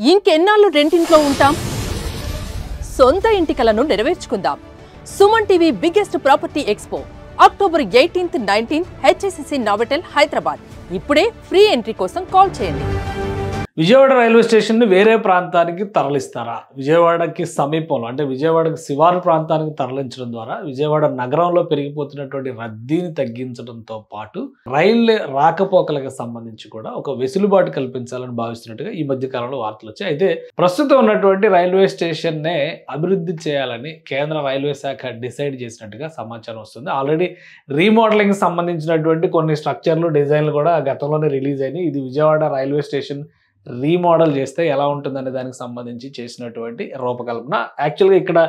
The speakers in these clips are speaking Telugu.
ఇంకెన్నాళ్ళు రెంటింట్లో ఉంటాం? సొంత ఇంటి కలను నెరవేర్చుకుందాం. Suman TV biggest property expo October 18th, 19th HSCC Novotel Hyderabad. ఇప్పుడే ఫ్రీ ఎంట్రీ కోసం కాల్ చేయండి. విజయవాడ రైల్వే స్టేషన్ని వేరే ప్రాంతానికి తరలిస్తారా? విజయవాడకి సమీపంలో అంటే విజయవాడకి శివారు ప్రాంతానికి తరలించడం ద్వారా విజయవాడ నగరంలో పెరిగిపోతున్నటువంటి రద్దీని తగ్గించడంతో పాటు రైలు రాకపోకలకు సంబంధించి కూడా ఒక వెసులుబాటు కల్పించాలని భావిస్తున్నట్టుగా ఈ మధ్య కాలంలో వార్తలు వచ్చాయి. అయితే ప్రస్తుతం ఉన్నటువంటి రైల్వే స్టేషన్నే అభివృద్ధి చేయాలని కేంద్ర రైల్వే శాఖ డిసైడ్ చేసినట్టుగా సమాచారం వస్తుంది. ఆల్రెడీ రీమోడలింగ్ సంబంధించినటువంటి కొన్ని స్ట్రక్చర్లు, డిజైన్లు కూడా గతంలోనే రిలీజ్ అయినాయి. ఇది విజయవాడ రైల్వే స్టేషన్ రీమోడల్ చేస్తే ఎలా ఉంటుందనే దానికి సంబంధించి చేసినటువంటి రూపకల్పన. యాక్చువల్గా ఇక్కడ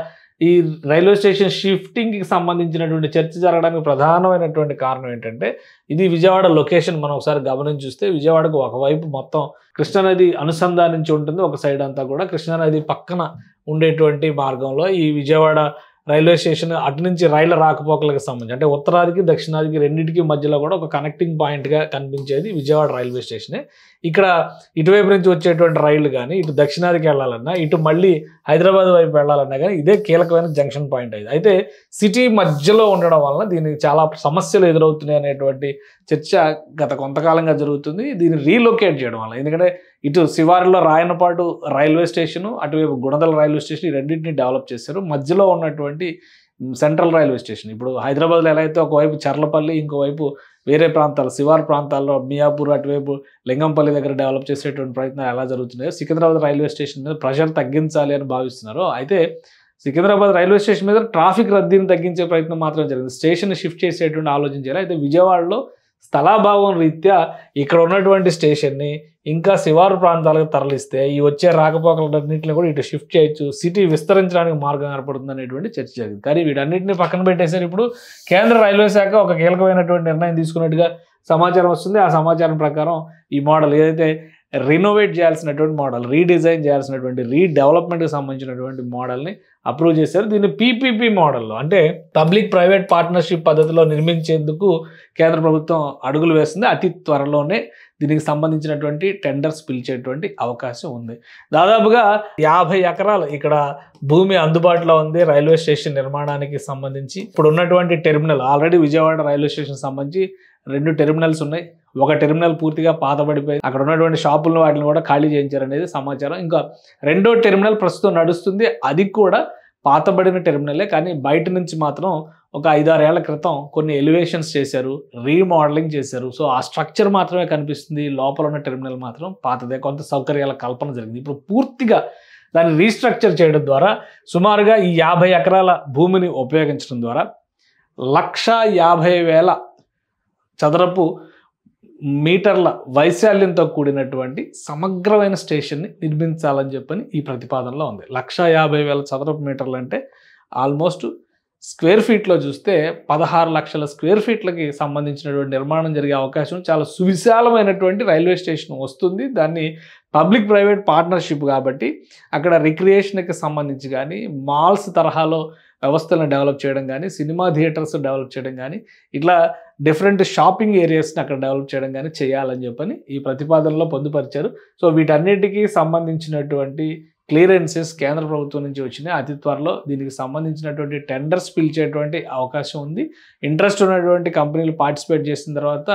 ఈ రైల్వే స్టేషన్ షిఫ్టింగ్కి సంబంధించినటువంటి చర్చ జరగడానికి ప్రధానమైనటువంటి కారణం ఏంటంటే, ఇది విజయవాడ లొకేషన్ మనం ఒకసారి గమనించి చూస్తే విజయవాడకు ఒకవైపు మొత్తం కృష్ణానది అనుసంధానించి ఉంటుంది. ఒక సైడ్ అంతా కూడా కృష్ణానది పక్కన ఉండేటువంటి మార్గంలో ఈ విజయవాడ రైల్వే స్టేషన్ అటు నుంచి రైళ్ల రాకపోకలకు సంబంధించి అంటే ఉత్తరాదికి దక్షిణాదికి రెండింటికి మధ్యలో కూడా ఒక కనెక్టింగ్ పాయింట్గా కనిపించేది విజయవాడ రైల్వే స్టేషనే. ఇక్కడ ఇటువైపు నుంచి వచ్చేటువంటి రైళ్లు కానీ ఇటు దక్షిణాదికి వెళ్ళాలన్నా ఇటు మళ్ళీ హైదరాబాద్ వైపు వెళ్ళాలన్నా కానీ ఇదే కీలకమైన జంక్షన్ పాయింట్ అయింది. అయితే సిటీ మధ్యలో ఉండడం వలన దీనికి చాలా సమస్యలు ఎదురవుతున్నాయి అనేటువంటి చర్చ గత కొంతకాలంగా జరుగుతుంది. దీన్ని రీలొకేట్ చేయడం వల్ల, ఎందుకంటే ఇటు శివారులో రాయనపాటు రైల్వే స్టేషను, అటువైపు గుణదల రైల్వే స్టేషన్ ఈ రెండింటిని డెవలప్ చేశారు. మధ్యలో ఉన్నటువంటి సెంట్రల్ రైల్వే స్టేషన్ ఇప్పుడు హైదరాబాద్లో ఎలా అయితే ఒకవైపు చర్లపల్లి, ఇంకోవైపు వేరే ప్రాంతాలు శివారు ప్రాంతాల్లో మియాపూర్, అటువైపు లింగంపల్లి దగ్గర డెవలప్ చేసేటువంటి ప్రయత్నాలు ఎలా జరుగుతున్నాయో సికింద్రాబాద్ రైల్వే స్టేషన్ మీద ప్రెషర్ తగ్గించాలి అని భావిస్తున్నారు. అయితే సికింద్రాబాద్ రైల్వే స్టేషన్ మీద ట్రాఫిక్ రద్దీని తగ్గించే ప్రయత్నం మాత్రం జరిగింది. స్టేషన్ షిఫ్ట్ చేసేటువంటి ఆలోచన చేయాలి. అయితే విజయవాడలో స్థలాభావం రీత్యా ఇక్కడ ఉన్నటువంటి స్టేషన్ని ఇంకా శివారు ప్రాంతాలకు తరలిస్తే ఈ వచ్చే రాకపోకలన్నింటిని కూడా ఇటు షిఫ్ట్ చేయొచ్చు, సిటీ విస్తరించడానికి మార్గం ఏర్పడుతుంది అనేటువంటి చర్చ జరిగింది. కానీ వీటన్నింటినీ పక్కన పెట్టేశారు. ఇప్పుడు కేంద్ర రైల్వే శాఖ ఒక కీలకమైనటువంటి నిర్ణయం తీసుకున్నట్టుగా సమాచారం వస్తుంది. ఆ సమాచారం ప్రకారం ఈ మోడల్ ఏదైతే రినోవేట్ చేయాల్సినటువంటి మోడల్, రీడిజైన్ చేయాల్సినటువంటి రీడెవలప్మెంట్కి సంబంధించినటువంటి మోడల్ని అప్రూవ్ చేశారు. దీన్ని పీపీపీ మోడల్లో అంటే పబ్లిక్ ప్రైవేట్ పార్ట్నర్షిప్ పద్ధతిలో నిర్మించేందుకు కేంద్ర ప్రభుత్వం అడుగులు వేస్తుంది. అతి త్వరలోనే దీనికి సంబంధించినటువంటి టెండర్స్ పిలిచేటువంటి అవకాశం ఉంది. దాదాపుగా 50 ఎకరాలు ఇక్కడ భూమి అందుబాటులో ఉంది రైల్వే స్టేషన్ నిర్మాణానికి సంబంధించి. ఇప్పుడు ఉన్నటువంటి terminal already Vijayawada railway station సంబంధించి 2 టెర్మినల్స్ ఉన్నాయి. ఒక టెర్మినల్ పూర్తిగా పాతబడిపోయి అక్కడ ఉన్నటువంటి షాపులను వాటిని కూడా ఖాళీ చేయించారనేది సమాచారం. ఇంకా 2వ టెర్మినల్ ప్రస్తుతం నడుస్తుంది. అది కూడా పాతబడిన టెర్మినలే, కానీ బయట నుంచి మాత్రం ఒక 5-6 ఏళ్ల క్రితం కొన్ని ఎలివేషన్స్ చేశారు, రీమోడలింగ్ చేశారు. సో ఆ స్ట్రక్చర్ మాత్రమే కనిపిస్తుంది. లోపల ఉన్న టెర్మినల్ మాత్రం పాతదే. కొంత సౌకర్యాల కల్పన జరిగింది. ఇప్పుడు పూర్తిగా దాన్ని రీస్ట్రక్చర్ చేయడం ద్వారా సుమారుగా ఈ 50 ఎకరాల భూమిని ఉపయోగించడం ద్వారా 1,50,000 చదరపు మీటర్ల వైశాల్యంతో కూడినటువంటి సమగ్రమైన స్టేషన్ని నిర్మించాలని చెప్పని ఈ ప్రతిపాదనలో ఉంది. 1,50,000 చదరపు మీటర్లు అంటే ఆల్మోస్ట్ స్క్వేర్ ఫీట్లో చూస్తే 16 లక్షల స్క్వేర్ ఫీట్లకి సంబంధించినటువంటి నిర్మాణం జరిగే అవకాశం, చాలా సువిశాలమైనటువంటి రైల్వే స్టేషన్ వస్తుంది. దాన్ని పబ్లిక్ ప్రైవేట్ పార్ట్నర్షిప్ కాబట్టి అక్కడ రిక్రియేషన్కి సంబంధించి కానీ, మాల్స్ తరహాలో వ్యవస్థలను డెవలప్ చేయడం కానీ, సినిమా థియేటర్స్ డెవలప్ చేయడం కానీ, ఇట్లా డిఫరెంట్ షాపింగ్ ఏరియాస్ని అక్కడ డెవలప్ చేయడం కానీ చేయాలని చెప్పని ఈ ప్రతిపాదనలో పొందుపరిచారు. సో వీటన్నిటికీ సంబంధించినటువంటి క్లియరెన్సెస్ కేంద్ర ప్రభుత్వం నుంచి వచ్చినాయి. అతి త్వరలో దీనికి సంబంధించినటువంటి టెండర్స్ పిలిచేటువంటి అవకాశం ఉంది. ఇంట్రెస్ట్ ఉన్నటువంటి కంపెనీలు పార్టిసిపేట్ చేసిన తర్వాత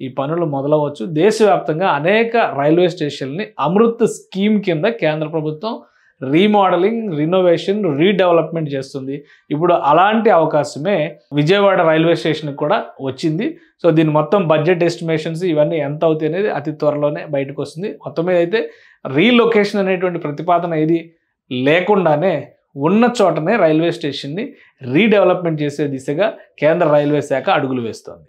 ఈ పనులు మొదలవచ్చు. దేశవ్యాప్తంగా అనేక రైల్వే స్టేషన్ని అమృత్ స్కీమ్ కింద కేంద్ర ప్రభుత్వం రీమోడలింగ్, రినోవేషన్, రీడెవలప్మెంట్ చేస్తుంది. ఇప్పుడు అలాంటి అవకాశమే విజయవాడ రైల్వే స్టేషన్కి కూడా వచ్చింది. సో దీని మొత్తం బడ్జెట్ ఎస్టిమేషన్స్ ఇవన్నీ ఎంత అవుతాయి అనేది అతి త్వరలోనే బయటకు వస్తుంది. మొత్తం మీద అయితే రీలొకేషన్ అనేటువంటి ప్రతిపాదన ఏది లేకుండానే ఉన్న చోటనే రైల్వే స్టేషన్ని రీడెవలప్మెంట్ చేసే దిశగా కేంద్ర రైల్వే శాఖ అడుగులు వేస్తోంది.